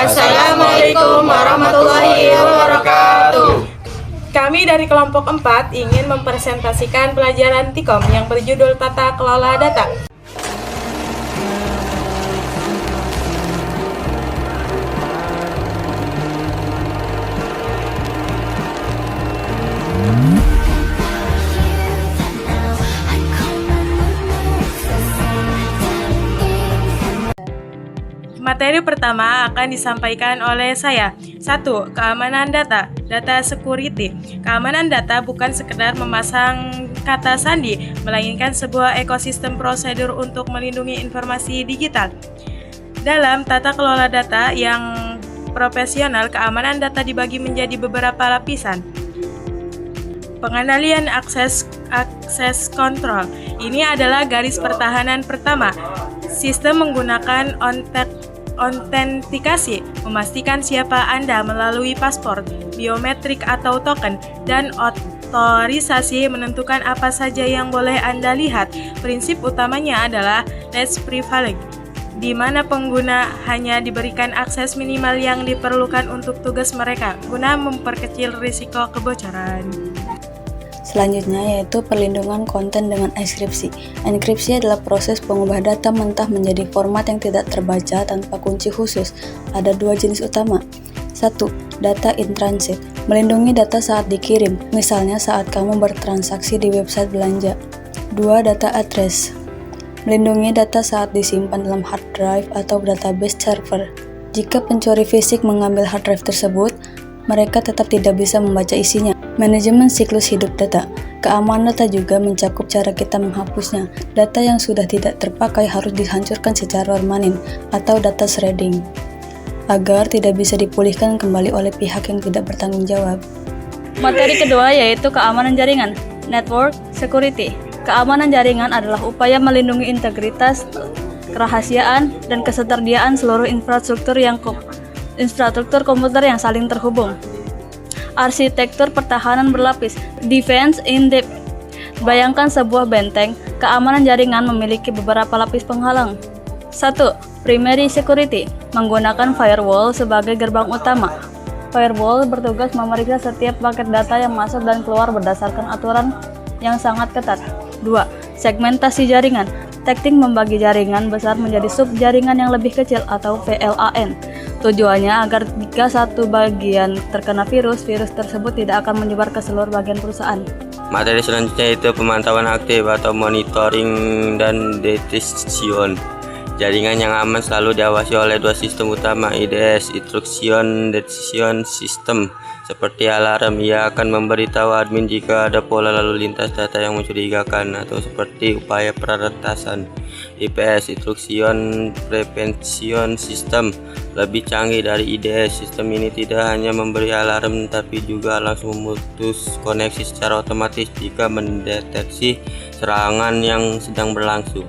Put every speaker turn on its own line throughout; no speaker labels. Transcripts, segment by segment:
Assalamualaikum warahmatullahi wabarakatuh.
Kami dari kelompok 4 ingin mempresentasikan pelajaran Tikom yang berjudul Tata Kelola Data. Materi pertama akan disampaikan oleh saya. 1. Keamanan data, data security. Keamanan data bukan sekedar memasang kata sandi, melainkan sebuah ekosistem prosedur untuk melindungi informasi digital. Dalam tata kelola data yang profesional, keamanan data dibagi menjadi beberapa lapisan. Pengendalian akses kontrol. Ini adalah garis pertahanan pertama. Sistem menggunakan autentikasi, memastikan siapa Anda melalui paspor, biometrik atau token, dan otorisasi menentukan apa saja yang boleh Anda lihat. Prinsip utamanya adalah least privilege, di mana pengguna hanya diberikan akses minimal yang diperlukan untuk tugas mereka, guna memperkecil risiko kebocoran.
Selanjutnya yaitu perlindungan konten dengan enkripsi. Enkripsi adalah proses pengubah data mentah menjadi format yang tidak terbaca tanpa kunci khusus. Ada dua jenis utama. 1. Data in transit. Melindungi data saat dikirim, misalnya saat kamu bertransaksi di website belanja. 2. Data at rest. Melindungi data saat disimpan dalam hard drive atau database server. Jika pencuri fisik mengambil hard drive tersebut, mereka tetap tidak bisa membaca isinya. Manajemen siklus hidup data. Keamanan data juga mencakup cara kita menghapusnya. Data yang sudah tidak terpakai harus dihancurkan secara permanen atau data shredding, agar tidak bisa dipulihkan kembali oleh pihak yang tidak bertanggung jawab.
Materi kedua yaitu keamanan jaringan, network security. Keamanan jaringan adalah upaya melindungi integritas, kerahasiaan, dan ketersediaan seluruh infrastruktur komputer yang saling terhubung. Arsitektur pertahanan berlapis, defense in depth. Bayangkan sebuah benteng, keamanan jaringan memiliki beberapa lapis penghalang. 1. Primary security, menggunakan firewall sebagai gerbang utama. Firewall bertugas memeriksa setiap paket data yang masuk dan keluar berdasarkan aturan yang sangat ketat. 2. Segmentasi jaringan, teknik membagi jaringan besar menjadi sub-jaringan yang lebih kecil atau VLAN. Tujuannya agar jika satu bagian terkena virus tersebut tidak akan menyebar ke seluruh bagian perusahaan.
Materi selanjutnya itu pemantauan aktif atau monitoring dan detection. Jaringan yang aman selalu diawasi oleh dua sistem utama, IDS, Intrusion Detection System. Seperti alarm, ia akan memberitahu admin jika ada pola lalu lintas data yang mencurigakan, atau seperti upaya peretasan. IPS, Intrusion Prevention System, lebih canggih dari IDS. Sistem ini tidak hanya memberi alarm, tapi juga langsung memutus koneksi secara otomatis jika mendeteksi serangan yang sedang berlangsung.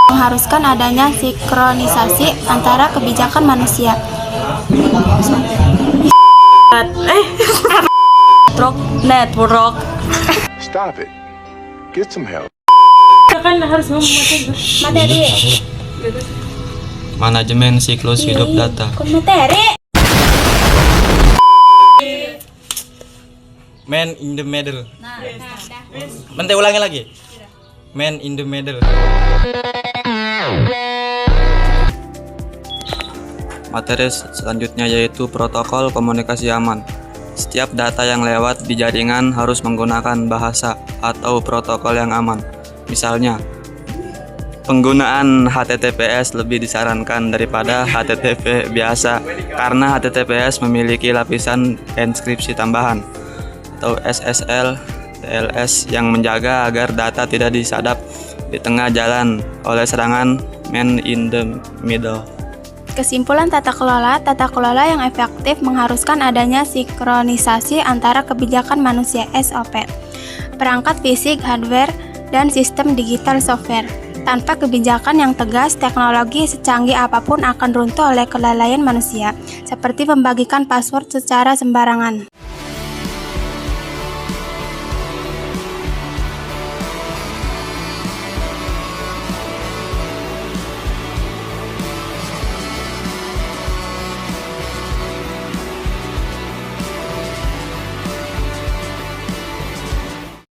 Mengharuskan adanya sinkronisasi antara kebijakan manusia.
Network.
Stop it. Get some help.
Kan harus ngomong
Materi.
Manajemen siklus hidup data.
Materi.
Man in the middle. Bentar, ulangi lagi. Man in the middle. Materi selanjutnya yaitu protokol komunikasi aman. Setiap data yang lewat di jaringan harus menggunakan bahasa atau protokol yang aman. Misalnya, penggunaan HTTPS lebih disarankan daripada HTTP biasa karena HTTPS memiliki lapisan enkripsi tambahan atau SSL, TLS yang menjaga agar data tidak disadap di tengah jalan oleh serangan man in the middle.
Kesimpulan tata kelola yang efektif mengharuskan adanya sinkronisasi antara kebijakan manusia SOP, perangkat fisik, hardware, dan sistem digital software. Tanpa kebijakan yang tegas, teknologi secanggih apapun akan runtuh oleh kelalaian manusia, seperti membagikan password secara sembarangan.